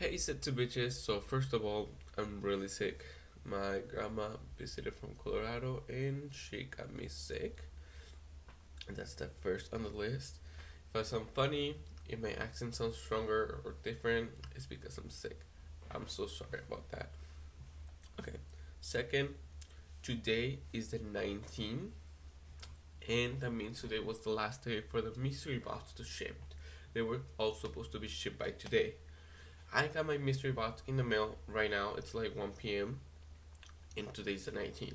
Hey, said to bitches. So first of all, I'm really sick. My grandma visited from Colorado and she got me sick. And that's the first on the list. If I sound funny, if my accent sounds stronger or different, it's because I'm sick. I'm so sorry about that. Okay. Second, today is the 19th, and that means today was the last day for the mystery box to ship. They were all supposed to be shipped by today. I got my mystery box in the mail right now. It's like 1 p.m. and today's the 19th.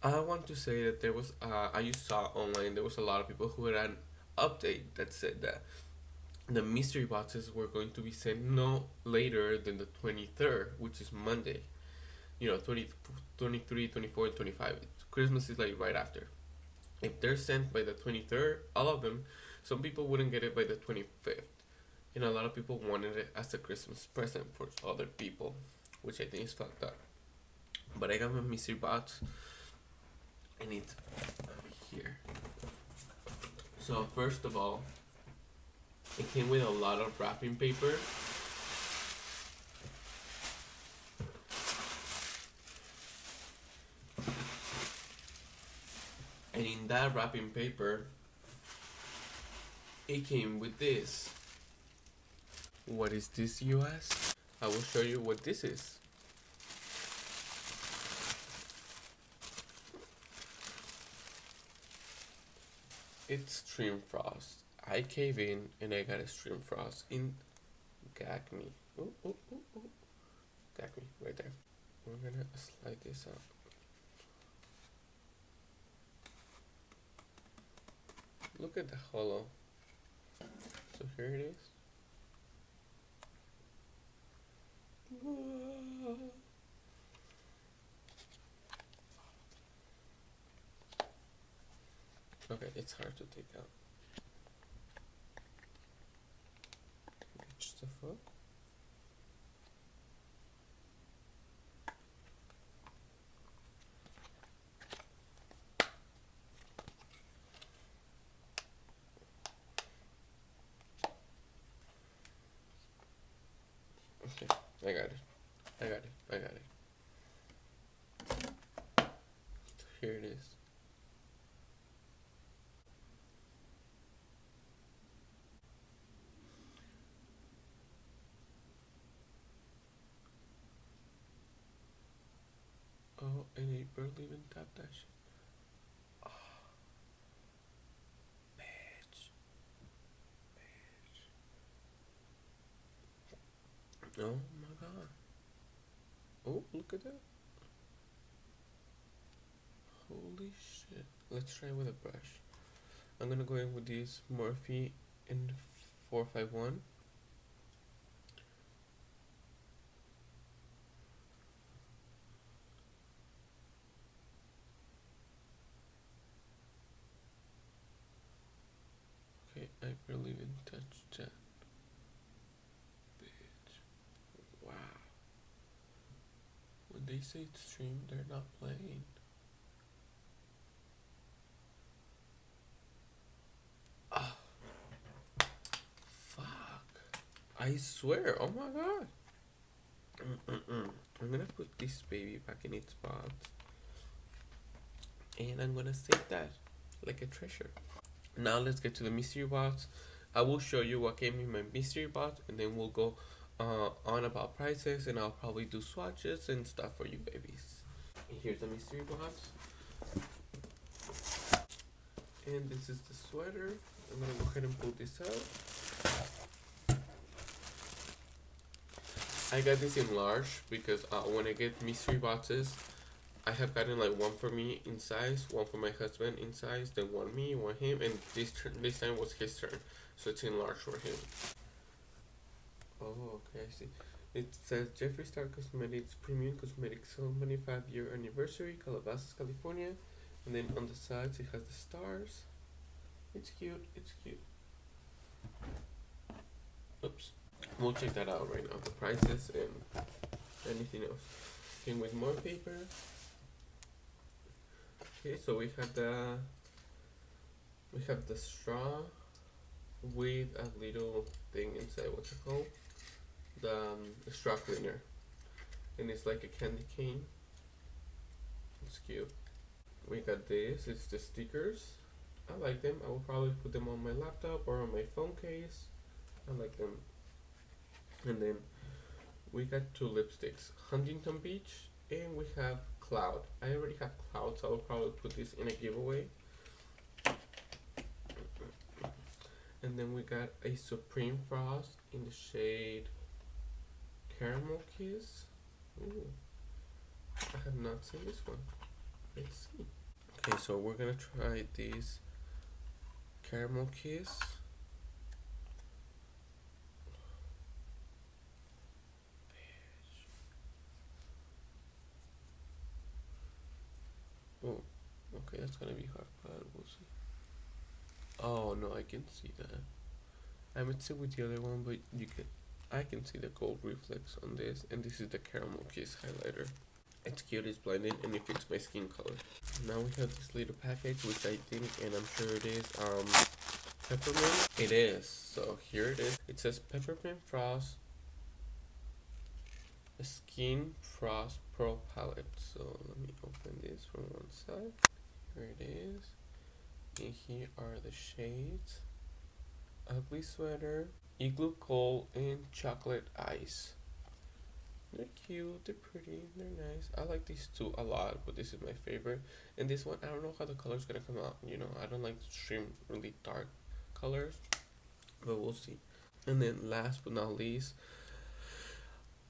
I want to say that there was, I saw online, there was a lot of people who had an update that said that the mystery boxes were going to be sent no later than the 23rd, which is Monday. 20, 23, 24, and 25. Christmas is like right after. If they're sent by the 23rd, all of them, some people wouldn't get it by the 25th. And a lot of people wanted it as a Christmas present for other people, which I think is fucked up. But I got my mystery box, and it's here. So first of all, it came with a lot of wrapping paper. And in that wrapping paper, it came with this. What is this, you ask? I will show you what this is. It's Stream Frost. I cave in and I got a Stream Frost in Gag Me. Ooh, ooh, ooh, ooh. Gag Me, right there. We're gonna slide this out. Look at the hollow. So here it is. Whoa. Okay, it's hard to take out. Just a foot. Okay, I got it. I got it. I got it. Here it is. Oh, and I barely even tapped that shit. Oh, bitch. Bitch. Oh my god. Oh, look at that. Holy shit. Let's try with a brush. I'm gonna go in with this Morphe in 451. Okay, I barely even touched that. Bitch. Wow. When they say stream, they're not playing. Ah, fuck. I swear, oh my god. I'm gonna put this baby back in its box. And I'm gonna save that like a treasure. Now let's get to the mystery box. I will show you what came in my mystery box, and then we'll go on about prices, and I'll probably do swatches and stuff for you babies. Here's the mystery box. And this is the sweater. I'm gonna go ahead and pull this out. I got this in large because when I get mystery boxes, I have gotten like one for me in size, one for my husband in size, then one me, one him, and this time was his turn, so it's in large for him. Oh, okay, I see. It says Jeffree Star Cosmetics Premium Cosmetics 75-year anniversary, Calabasas, California, and then on the sides it has the stars. It's cute. It's cute. Oops. We'll check that out right now. The prices and anything else. Came with more paper. Okay, so we have the straw. with a little thing inside. What's it called? The straw cleaner, and it's like a candy cane. It's cute. We got this. It's the stickers. I like them. I will probably put them on my laptop or on my phone case. I like them. And then we got two lipsticks, Huntington Beach, and we have Cloud. I already have Cloud, so I'll probably put this in a giveaway. And then we got a Supreme Frost in the shade Caramel Kiss. Ooh, I have not seen this one. Let's see. Okay, so we're gonna try this Caramel Kiss. Oh, okay, that's gonna be hard, but we'll see. Oh no, I can see that. I would say with the other one, but I can see the gold reflex on this, and this is the Caramel Kiss highlighter. It's cute, it's blended, and it fits my skin color. Now we have this little package, which I think, and I'm sure it is, peppermint. It is, so here it is. It says Peppermint Frost Skin Frost Pro Palette. So let me open this from one side. Here it is. And here are the shades: Ugly Sweater, Igloo Cold, and Chocolate Ice. They're cute, they're pretty, they're nice. I like these two a lot, but this is my favorite. And this one, I don't know how the color's gonna come out. You know, I don't like extreme, really dark colors, but we'll see. And then last but not least,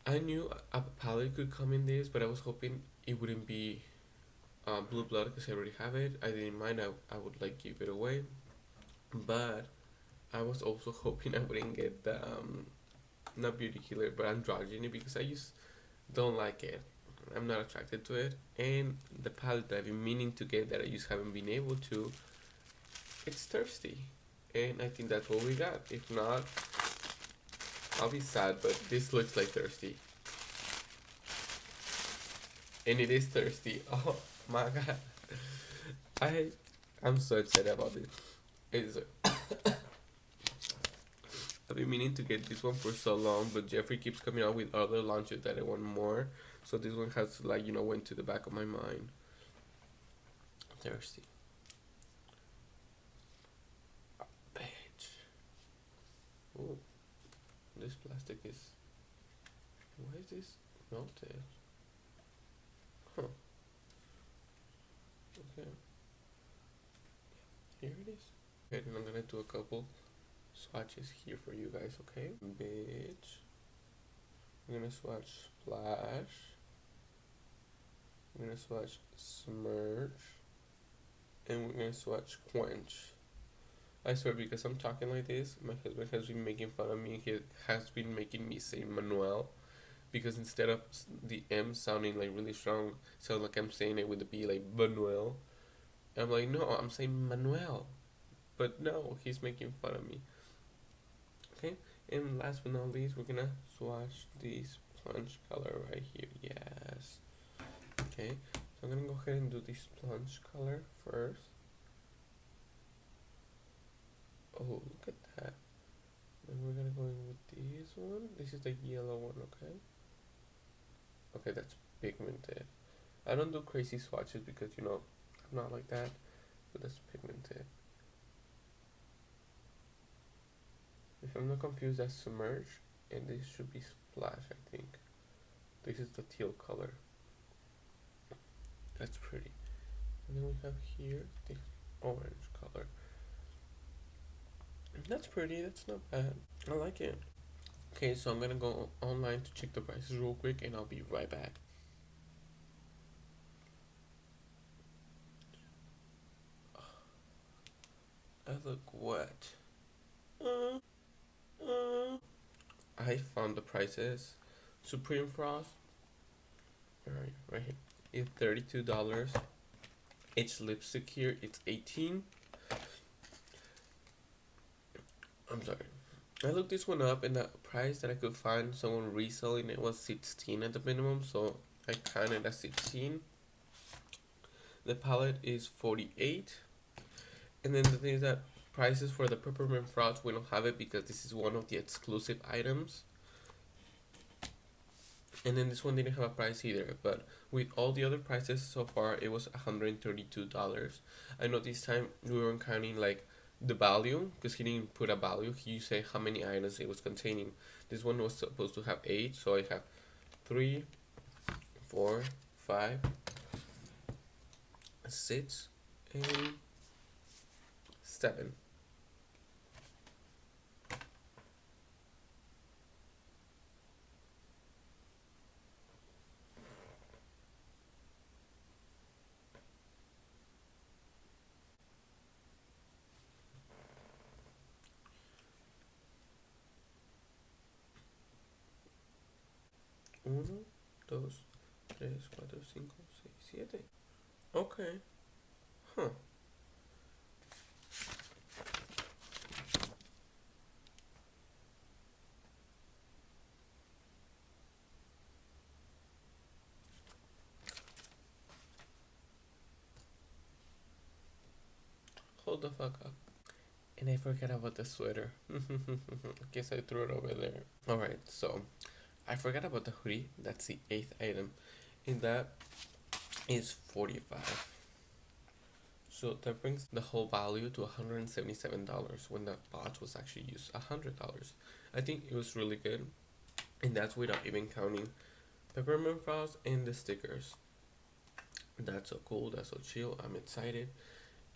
I knew a palette could come in this, but I was hoping it wouldn't be Blue Blood because I already have it. I didn't mind, I would like give it away. But I was also hoping I wouldn't get the not beauty killer, but androgyny, because I just don't like it. I'm not attracted to it. And the palette that I've been meaning to get that I just haven't been able to, it's Thirsty. And I think that's what we got. If not, I'll be sad, but this looks like Thirsty. And it is Thirsty. Oh my god. I'm so excited about this. It's I've been meaning to get this one for so long, but Jeffree keeps coming out with other launches that I want more. So this one has to, like, went to the back of my mind. Thirsty. Oh, bitch. Ooh. This plastic is... Why is this melted? Huh. Okay. Here it is. Okay, then I'm gonna do a couple swatches here for you guys, okay? Bitch. I'm gonna swatch Splash. I'm gonna swatch Smurge. And we're gonna swatch Quench. I swear, because I'm talking like this, my husband has been making fun of me. He has been making me say Manuel, because instead of the M sounding like really strong, it sounds like I'm saying it with the B, like Manuel. And I'm like, no, I'm saying Manuel. But no, he's making fun of me. Okay, and last but not least, we're gonna swatch this plunge color right here. Yes. Okay, so I'm gonna go ahead and do this plunge color first. Oh, look at that. And we're gonna go in with this one. This is the yellow one, okay? Okay, that's pigmented. I don't do crazy swatches because, I'm not like that. But that's pigmented. If I'm not confused, that's Submerge. And this should be Splash, I think. This is the teal color. That's pretty. And then we have here the orange color. That's pretty, that's not bad. I like it. Okay, so I'm gonna go online to check the prices real quick and I'll be right back. I look wet. I found the prices. Supreme Frost, right here, is $32. Each lipstick here, it's 18. I'm sorry. I looked this one up and the price that I could find someone reselling it was 16 at the minimum, so I counted at 16. The palette is 48. And then the thing is that Prices for the peppermint frost, we don't have it because this is one of the exclusive items. And then this one didn't have a price either, but with all the other prices so far, it was $132. I know this time we weren't counting like the value because he didn't put a value. He said how many items it was containing. This one was supposed to have 8, so I have 3, 4, 5, 6, and 7. Uno, dos, tres, cuatro, cinco, seis, siete. Okay. Huh. Hold the fuck up. And I forgot about the sweater. Guess I threw it over there. Alright, so I forgot about the hoodie. That's the 8th item. And that is 45. So that brings the whole value to $177 when the box was actually used $100. I think it was really good. And that's without even counting peppermint frost and the stickers. That's so cool, that's so chill. I'm excited.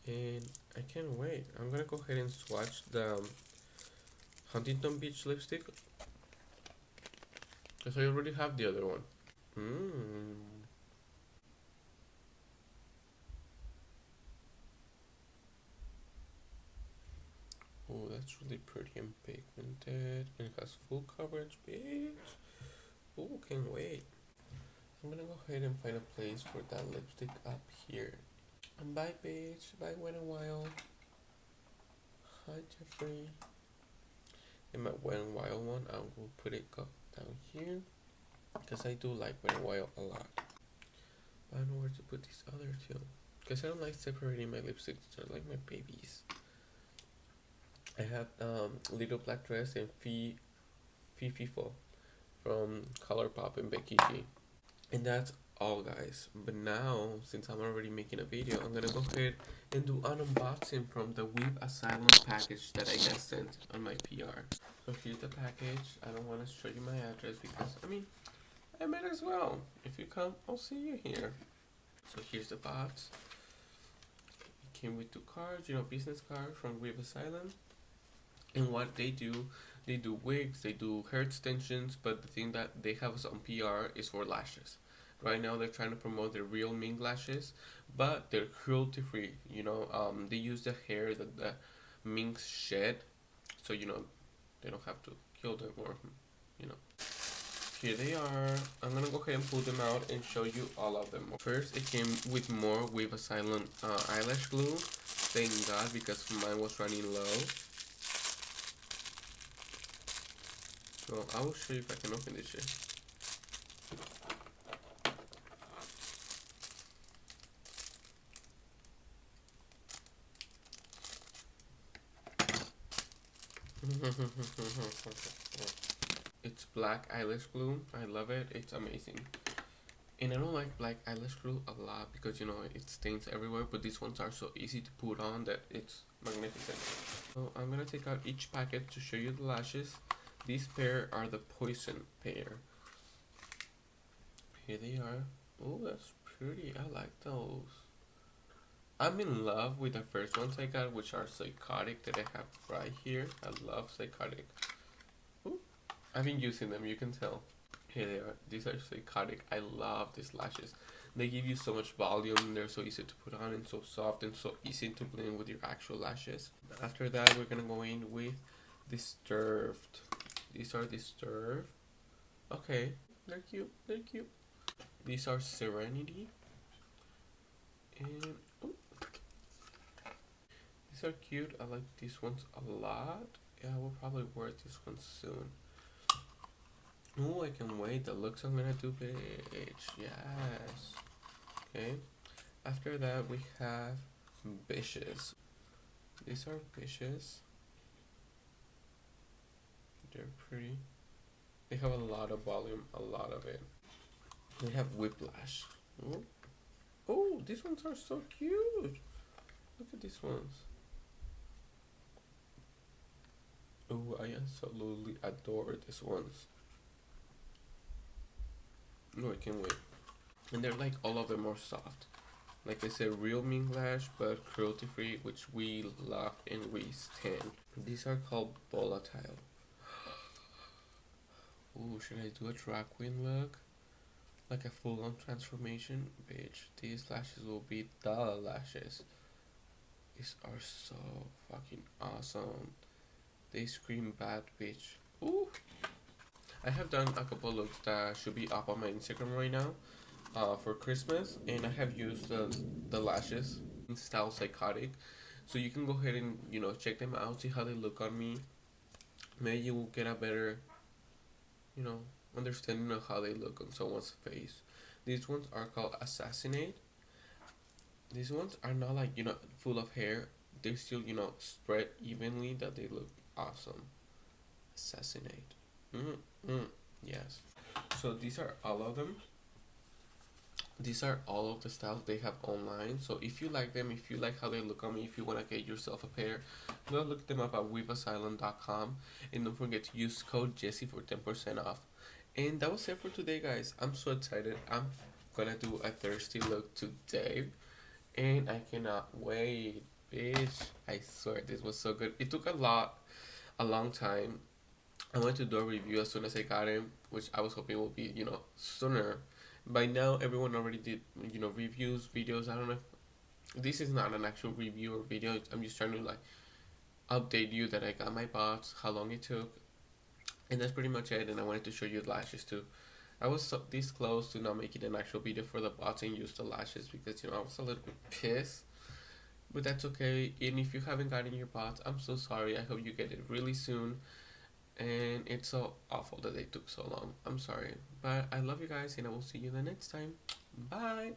And I can't wait. I'm gonna go ahead and swatch the Huntington Beach lipstick because I already have the other one. Oh, that's really pretty and pigmented. And it has full coverage, bitch. Oh, can't wait. I'm gonna go ahead and find a place for that lipstick up here. And bye, bitch. Bye, Wet n Wild. Hi, Jeffree. And my Wet n Wild one, I will put it down here because I do like Wet n Wild a lot. I don't know where to put these other two because I don't like separating my lipsticks. They're like my babies. I have Little Black Dress and Fifo from ColourPop and Becky G. And that's all, guys. But now, since I'm already making a video, I'm gonna go ahead and do an unboxing from the Weave Asylum package that I got sent on my PR. So here's the package. I don't want to show you my address because, I mean, I might as well. If you come, I'll see you here. So here's the box. It came with 2 cards, business card from Weave Asylum. And what they do wigs, they do hair extensions, but the thing that they have us on PR is for lashes. Right now they're trying to promote their real mink lashes, but they're cruelty free. They use the hair that the minks shed, so they don't have to kill them or Here they are. I'm gonna go ahead and pull them out and show you all of them. First, it came with more Weave Asylum eyelash glue. Thank God, because mine was running low. So I will show you if I can open this shit. It's black eyelash glue. I love it. It's amazing. And I don't like black eyelash glue a lot because it stains everywhere, but these ones are so easy to put on that it's magnificent. So I'm gonna take out each packet to show you the lashes. These pair are the Poison pair. Here they are. Oh, that's pretty. I like those. I'm in love with the first ones I got, which are Psychotic that I have right here. I love Psychotic. Ooh, I've been using them, you can tell. Here they are. These are Psychotic. I love these lashes. They give you so much volume. They're so easy to put on and so soft and so easy to blend with your actual lashes. After that, we're gonna go in with Disturbed. These are Disturbed. Okay, they're cute. They're cute. These are Serenity. And these are cute. I like these ones a lot. Yeah, I will probably wear this one soon. Oh, I can wait. The looks I'm gonna do, bitch. Yes. Okay. After that, we have Vicious. These are fishes. They're pretty. They have a lot of volume, a lot of it. They have whiplash. Oh, oh, these ones are so cute. Look at these ones. Oh, I absolutely adore these ones. No, I can't wait. And they're like all of them are soft. Like I said, real mink lash, but cruelty free, which we love and we stand. These are called volatile. Ooh, should I do a drag queen look? Like a full on transformation? Bitch, these lashes will be the lashes. These are so fucking awesome. They scream bad bitch. Ooh. I have done a couple looks that should be up on my Instagram right now for Christmas, and I have used the lashes in Style Psychotic. So you can go ahead and check them out, see how they look on me. Maybe you will get a better you know understanding of how they look on someone's face. These ones are called Assassinate. These ones are not like full of hair. They're still spread evenly that they look awesome. Assassinate. Mm. Yes. So these are all of them. These are all of the styles they have online. So if you like them, if you like how they look on me, if you want to get yourself a pair, go look them up at weavasylum.com, and don't forget to use code Jesse for 10% off. And that was it for today, guys. I'm so excited. I'm gonna do a thirsty look today, and I cannot wait, bitch. I swear this was so good. It took a long time. I wanted to do a review as soon as I got it, which I was hoping would be, sooner. By now, everyone already did, reviews, videos. I don't know if this is not an actual review or video. I'm just trying to like update you that I got my bots, how long it took, and that's pretty much it. And I wanted to show you the lashes too. I was this close to not making an actual video for the bots and use the lashes because I was a little bit pissed. But that's okay. And if you haven't gotten your bots, I'm so sorry. I hope you get it really soon. And it's so awful that they took so long. I'm sorry. But I love you guys, and I will see you the next time. Bye.